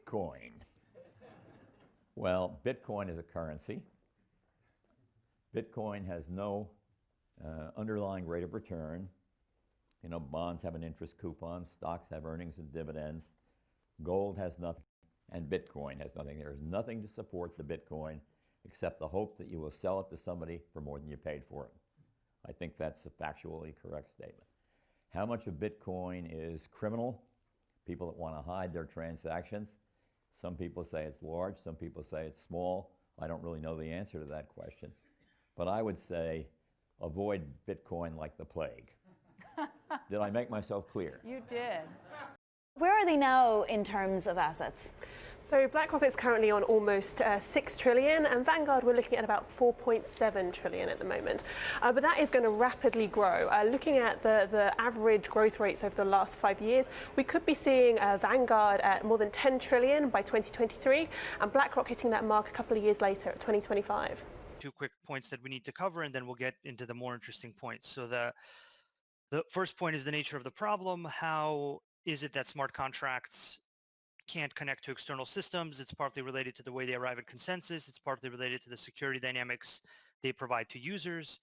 Bitcoin. Well, Bitcoin is a currency. Bitcoin has no underlying rate of return. You know, bonds have an interest coupon, stocks have earnings and dividends, gold has nothing, and Bitcoin has nothing. There is nothing to support the Bitcoin except the hope that you will sell it to somebody for more than you paid for it. I think that's a factually correct statement. How much of Bitcoin is criminal? People that want to hide their transactions. Some people say it's large, some people say it's small. I don't really know the answer to that question. But I would say avoid Bitcoin like the plague. Did I make myself clear? You did. Where are they now in terms of assets? So BlackRock is currently on almost 6 trillion, and Vanguard we're looking at about 4.7 trillion at the moment. But that is going to rapidly grow. Looking at the average growth rates over the last 5 years, we could be seeing Vanguard at more than 10 trillion by 2023, and BlackRock hitting that mark a couple of years later at 2025. Two quick points that we need to cover, and then we'll get into the more interesting points. So the first point is the nature of the problem. How is it that smart contracts can't connect to external systems? It's partly related to the way they arrive at consensus. It's partly related to the security dynamics they provide to users.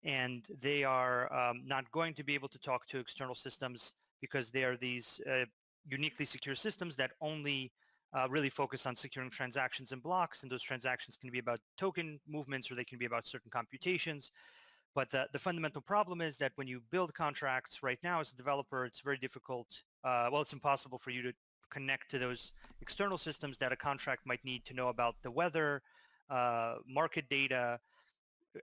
And they are not going to be able to talk to external systems because they are these uniquely secure systems that only really focus on securing transactions and blocks. And those transactions can be about token movements or they can be about certain computations. But the fundamental problem is that when you build contracts right now as a developer, it's very difficult. Well, it's impossible for you to connect to those external systems that a contract might need to know about the weather, market data,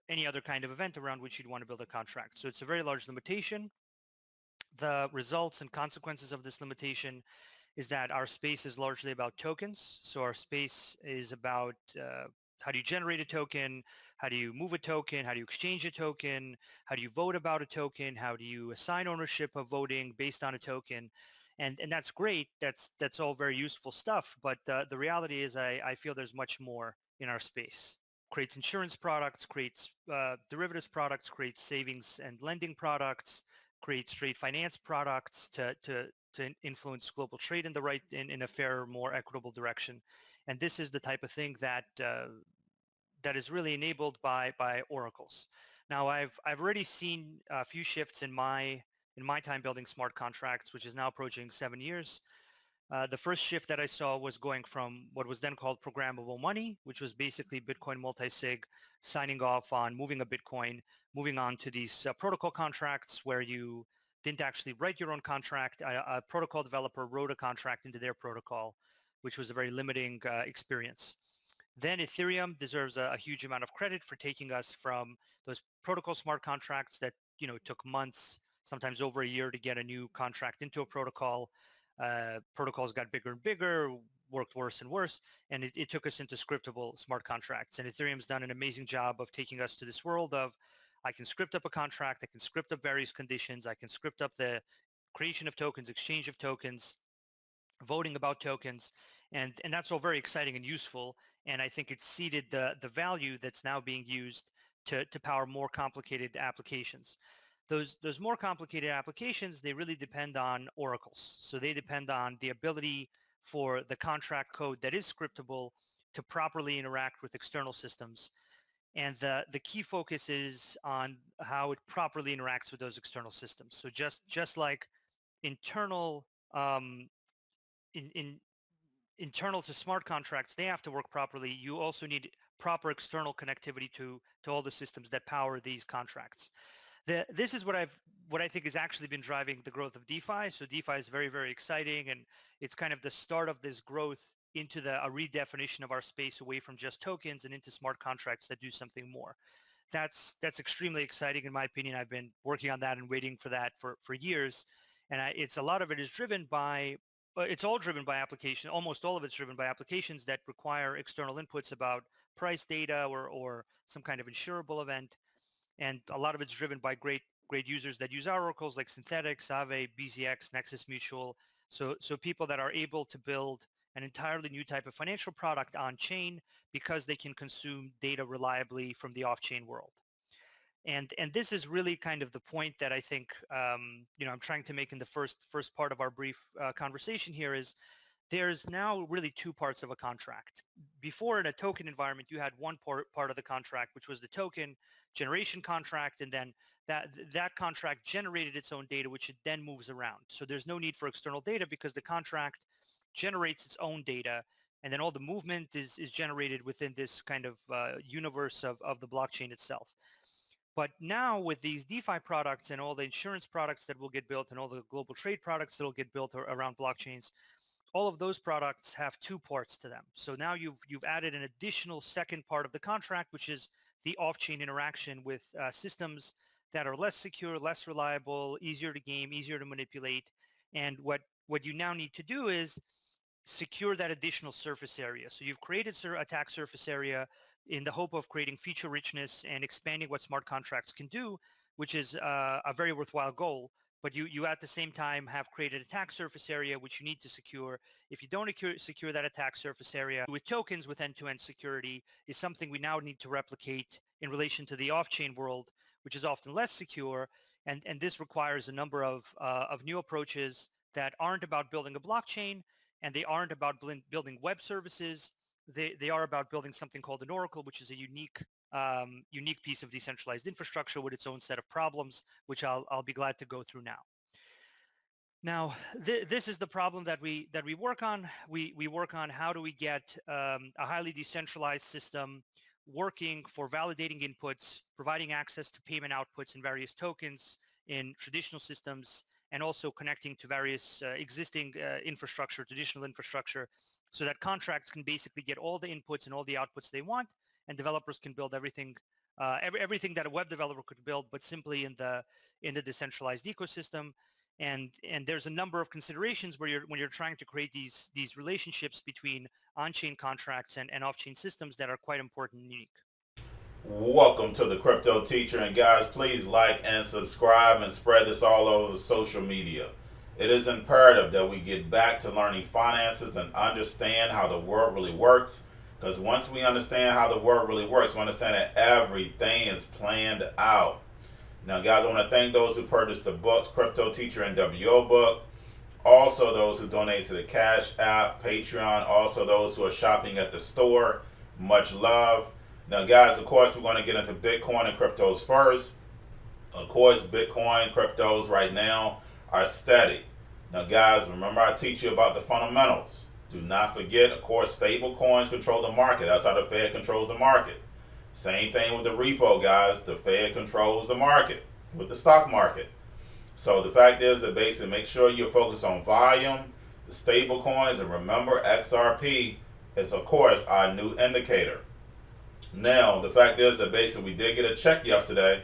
any other kind of event around which you'd want to build a contract. So it's a very large limitation. The results and consequences of this limitation is that our space is largely about tokens. So our space is about how do you generate a token, how do you move a token, how do you exchange a token, how do you vote about a token, how do you assign ownership of voting based on a token. And that's great, that's all very useful stuff, but the reality is I feel there's much more in our space. Creates insurance products, creates derivatives products, creates savings and lending products, creates trade finance products to influence global trade in a fair, more equitable direction. And this is the type of thing that that is really enabled by oracles. Now I've already seen a few shifts in my time building smart contracts, which is now approaching 7 years. The first shift that I saw was going from what was then called programmable money, which was basically Bitcoin multi-sig signing off on moving a Bitcoin, moving on to these protocol contracts where you didn't actually write your own contract. A protocol developer wrote a contract into their protocol, which was a very limiting experience. Then Ethereum deserves a huge amount of credit for taking us from those protocol smart contracts that took months, sometimes over a year to get a new contract into a protocol. Protocols got bigger and bigger, worked worse and worse, and it took us into scriptable smart contracts. And Ethereum's done an amazing job of taking us to this world of I can script up a contract, I can script up various conditions, I can script up the creation of tokens, exchange of tokens, voting about tokens, and that's all very exciting and useful. And I think it's seeded the value that's now being used to power more complicated applications. Those more complicated applications, they really depend on oracles. So they depend on the ability for the contract code that is scriptable to properly interact with external systems. And the key focus is on how it properly interacts with those external systems. So just like internal internal to smart contracts, they have to work properly. You also need proper external connectivity to all the systems that power these contracts. This is what I think has actually been driving the growth of DeFi. So DeFi is very, very exciting, and it's kind of the start of this growth into a redefinition of our space away from just tokens and into smart contracts that do something more. That's extremely exciting in my opinion. I've been working on that and waiting for that for years, and it's a lot of it is driven by. It's all driven by application. Almost all of it's driven by applications that require external inputs about price data or some kind of insurable event. And a lot of it's driven by great users that use our oracles like Synthetics, Aave, BZX, Nexus Mutual. So people that are able to build an entirely new type of financial product on chain because they can consume data reliably from the off-chain world. And this is really kind of the point that I think I'm trying to make in the first part of our brief conversation here is there's now really two parts of a contract. Before, in a token environment, you had one part of the contract, which was the token generation contract, and then that contract generated its own data, which it then moves around. So there's no need for external data because the contract generates its own data, and then all the movement is generated within this kind of universe of the blockchain itself. But now with these DeFi products and all the insurance products that will get built and all the global trade products that will get built around blockchains, all of those products have two parts to them. So now you've added an additional second part of the contract, which is the off-chain interaction with systems that are less secure, less reliable, easier to game, easier to manipulate. And what you now need to do is secure that additional surface area. So you've created attack surface area in the hope of creating feature richness and expanding what smart contracts can do, which is a very worthwhile goal. But you at the same time have created attack surface area, which you need to secure. If you don't secure that attack surface area with tokens with end-to-end security is something we now need to replicate in relation to the off-chain world, which is often less secure. And this requires a number of new approaches that aren't about building a blockchain, and they aren't about building web services. They are about building something called an oracle, which is a unique piece of decentralized infrastructure with its own set of problems, which I'll be glad to go through now. Now, this is the problem that we work on. We work on how do we get a highly decentralized system working for validating inputs, providing access to payment outputs in various tokens in traditional systems, and also connecting to various existing infrastructure, traditional infrastructure, so that contracts can basically get all the inputs and all the outputs they want, and developers can build everything that a web developer could build, but simply in the decentralized ecosystem. And there's a number of considerations where when you're trying to create these relationships between on-chain contracts and off-chain systems that are quite important and unique. Welcome to the Crypto Teacher, and guys, please like and subscribe and spread this all over social media. It is imperative that we get back to learning finances and understand how the world really works, because once we understand how the world really works, we understand that everything is planned out. Now, guys, I want to thank those who purchased the books, Cryptoteacher and WO book, also those who donate to the Cash App, Patreon, also those who are shopping at the store. Much love. Now, guys, of course, we're going to get into Bitcoin and cryptos first. Of course, Bitcoin, cryptos right now are steady. Now, guys, remember I teach you about the fundamentals. Do not forget, of course, stable coins control the market. That's how the Fed controls the market. Same thing with the repo, guys. The Fed controls the market with the stock market. So the fact is that basically make sure you focus on volume, the stable coins, and remember XRP is, of course, our new indicator. Now, the fact is that basically we did get a check yesterday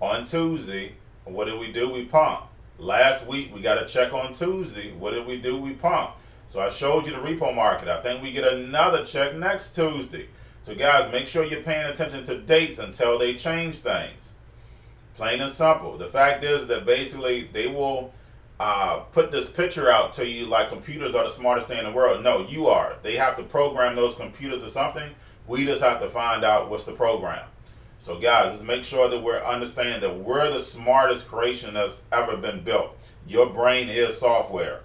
on Tuesday. What did we do? We pumped. Last week, we got a check on Tuesday. What did we do? We pumped. So I showed you the repo market. I think we get another check next Tuesday. So guys, make sure you're paying attention to dates until they change things. Plain and simple. The fact is that basically they will put this picture out to you like computers are the smartest thing in the world. No, you are. They have to program those computers or something. We just have to find out what's the program. So guys, just make sure that we're understanding that we're the smartest creation that's ever been built. Your brain is software.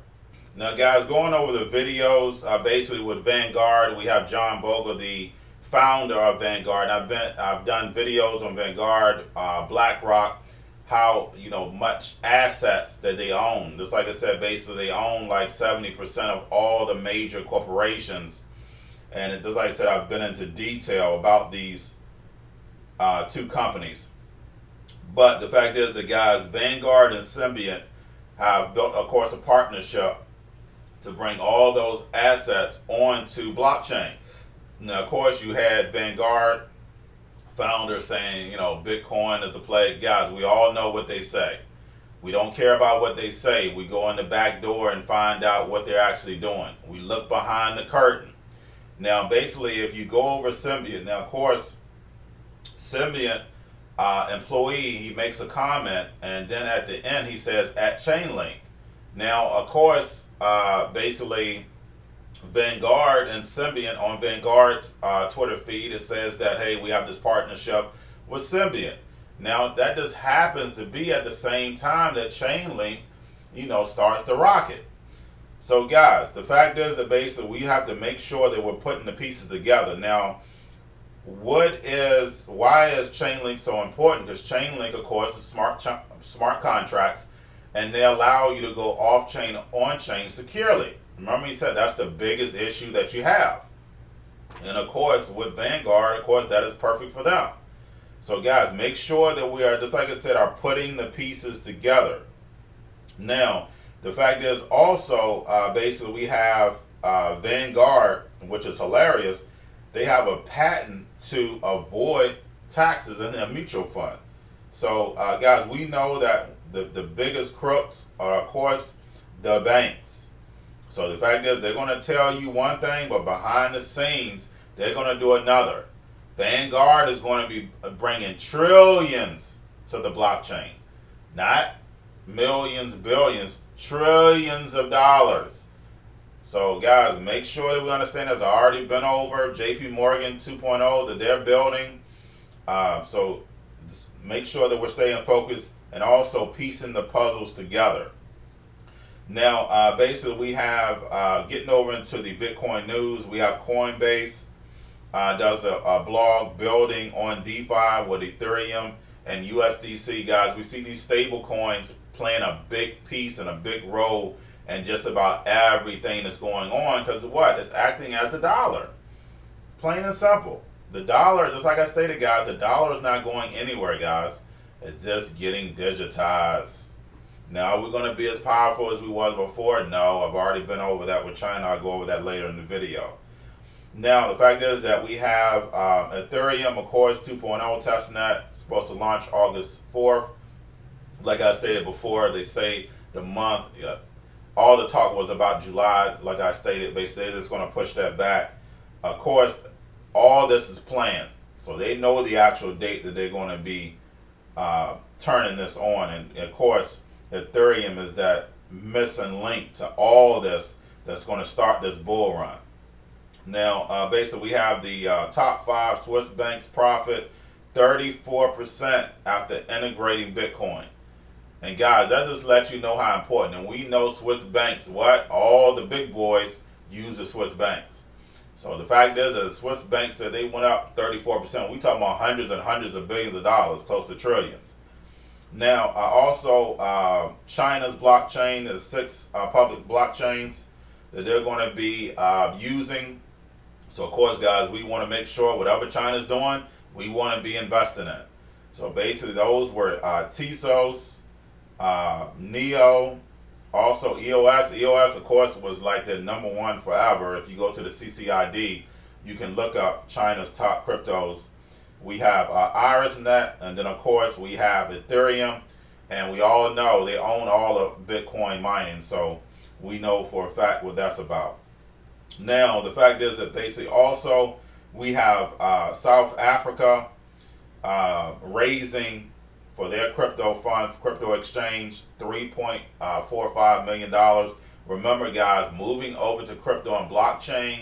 Now guys, going over the videos, basically with Vanguard, we have John Bogle, the founder of Vanguard. I've done videos on Vanguard, BlackRock, how much assets that they own. Just like I said, basically they own like 70% of all the major corporations. And just like I said, I've been into detail about these two companies. But the fact is that guys, Vanguard and Symbiont have built, of course, a partnership to bring all those assets onto blockchain. Now, of course, you had Vanguard founder saying, Bitcoin is a plague. Guys, we all know what they say. We don't care about what they say. We go in the back door and find out what they're actually doing. We look behind the curtain. Now, basically, if you go over Symbiont, now, of course, Symbiont employee, he makes a comment, and then at the end, he says, at Chainlink. Now, of course, basically, Vanguard and Symbiont, on Vanguard's Twitter feed, it says that, hey, we have this partnership with Symbiont. Now, that just happens to be at the same time that Chainlink, starts to rocket. So guys, the fact is that basically we have to make sure that we're putting the pieces together. Now, why is Chainlink so important? Because Chainlink, of course, is smart contracts, and they allow you to go off-chain, on-chain securely. Remember, he said that's the biggest issue that you have. And of course, with Vanguard, of course, that is perfect for them. So guys, make sure that we are, just like I said, are putting the pieces together. Now, the fact is also, basically we have Vanguard, which is hilarious. They have a patent to avoid taxes in their mutual fund. So guys, we know that the biggest crooks are, of course, the banks. So the fact is, they're going to tell you one thing, but behind the scenes, they're going to do another. Vanguard is going to be bringing trillions to the blockchain. Not millions, billions, trillions of dollars. So guys, make sure that we understand, as I've already been over JP Morgan 2.0 that they're building. So just make sure that we're staying focused and also piecing the puzzles together. Now, basically we have, getting over into the Bitcoin news, we have Coinbase does a blog building on DeFi with Ethereum and USDC. Guys, we see these stable coins playing a big piece and a big role in just about everything that's going on, because what? It's acting as the dollar. Plain and simple. The dollar, just like I stated, guys, the dollar is not going anywhere, guys. It's just getting digitized. Now, are we going to be as powerful as we was before? No, I've already been over that with China. I'll go over that later in the video. Now, the fact is that we have Ethereum, of course, 2.0 testnet, supposed to launch August 4th. Like I stated before, they say the month, all the talk was about July. Like I stated, basically they're just going to push that back. Of course, all this is planned. So they know the actual date that they're going to be turning this on. And of course, Ethereum is that missing link to all this that's going to start this bull run. Now, basically, we have the top 5 Swiss banks profit 34% after integrating Bitcoin. And guys, that just lets you know how important. And we know Swiss banks, what? All the big boys use the Swiss banks. So the fact is that the Swiss banks said they went up 34%. We talking about hundreds and hundreds of billions of dollars, close to trillions. Now, also, China's blockchain, there's 6 public blockchains that they're going to be using. So, of course, guys, we want to make sure whatever China's doing, we want to be investing in. So, basically, those were Tezos, Neo, also EOS. EOS, of course, was like the #1 forever. If you go to the CCID, you can look up China's top cryptos. We have IrisNet, and then, of course, we have Ethereum. And we all know they own all of Bitcoin mining. So, we know for a fact what that's about. Now, the fact is that basically also we have South Africa raising for their crypto fund, crypto exchange, $3.45 million. Remember, guys, moving over to crypto and blockchain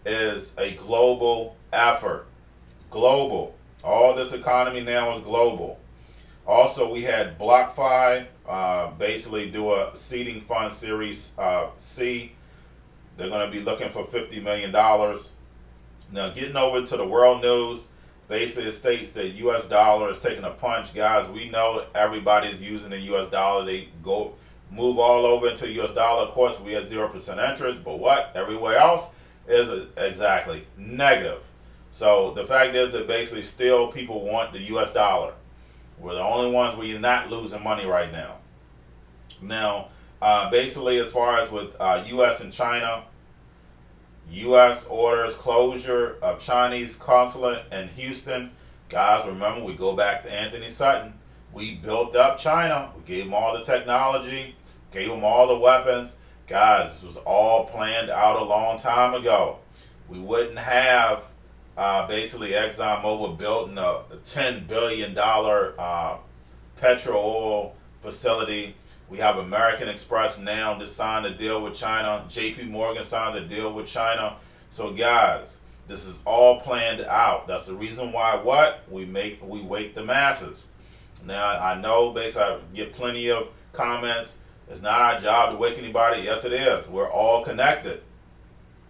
is a global effort. Global. All this economy now is global. Also, we had BlockFi basically do a seeding fund series C. They're going to be looking for $50 million. Now, getting over to the world news, basically it states that U.S. dollar is taking a punch. Guys, we know everybody's using the U.S. dollar. They go move all over into U.S. dollar. Of course, we had 0% interest, but what? Everywhere else is exactly negative. So the fact is that basically still people want the U.S. dollar. We're the only ones where you're not losing money right now. Now, basically, as far as with U.S. and China, U.S. orders closure of Chinese consulate in Houston. Guys, remember, we go back to Anthony Sutton. We built up China. We gave them all the technology, gave them all the weapons. Guys, this was all planned out a long time ago. We wouldn't have basically ExxonMobil building a $10 billion petrol oil facility. We have American Express now just signed a deal with China. JP Morgan signs a deal with China. So guys, this is all planned out. That's the reason why what? We wake the masses. Now I know basically I get plenty of comments It's not our job to wake anybody. Yes, it is. We're all connected.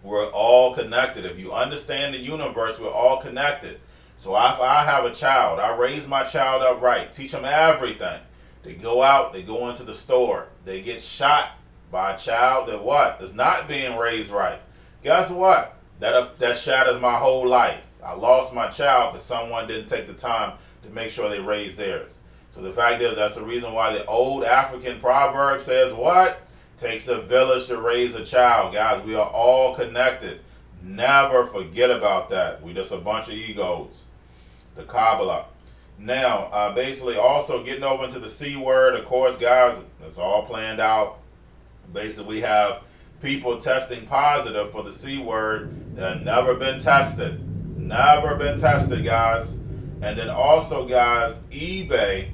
We're all connected. If you understand the universe, we're all connected. So if I have a child, I raise my child up right, teach them everything. They go out, they go into the store, they get shot by a child that what? Is not being raised right. Guess what? That shatters my whole life. I lost my child because someone didn't take the time to make sure they raised theirs. So the fact is, that's the reason why the old African proverb says what? Takes a village to raise a child. Guys, we are all connected. Never forget about that. We're just a bunch of egos. The Kabbalah. Now, basically also getting over into the C word, of course, guys, it's all planned out. Basically, we have people testing positive for the C word that have never been tested. Never been tested, guys. And then also, guys, eBay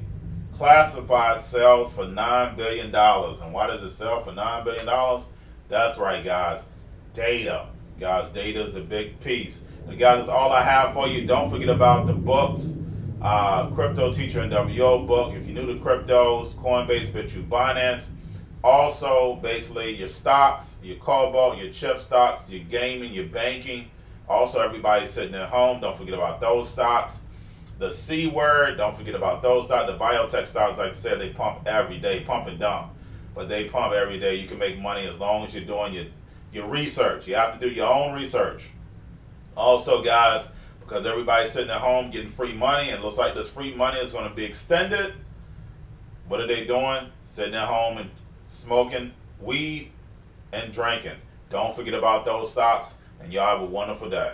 classified sells for $9 billion. And why does it sell for $9 billion? That's right, guys. Data. Guys, data is a big piece. And guys, that's all I have for you. Don't forget about the books. Cryptoteacher and WO book. If you're new to cryptos, Coinbase, Bitrue, Binance. Also, basically, your stocks, your cobalt, your chip stocks, your gaming, your banking. Also, everybody's sitting at home. Don't forget about those stocks. The C word, don't forget about those stocks. The biotech stocks, like I said, they pump every day, pump and dump. But they pump every day. You can make money as long as you're doing your research. You have to do your own research. Also, guys, because everybody's sitting at home getting free money, and it looks like this free money is going to be extended. What are they doing? Sitting at home and smoking weed and drinking. Don't forget about those stocks, and y'all have a wonderful day.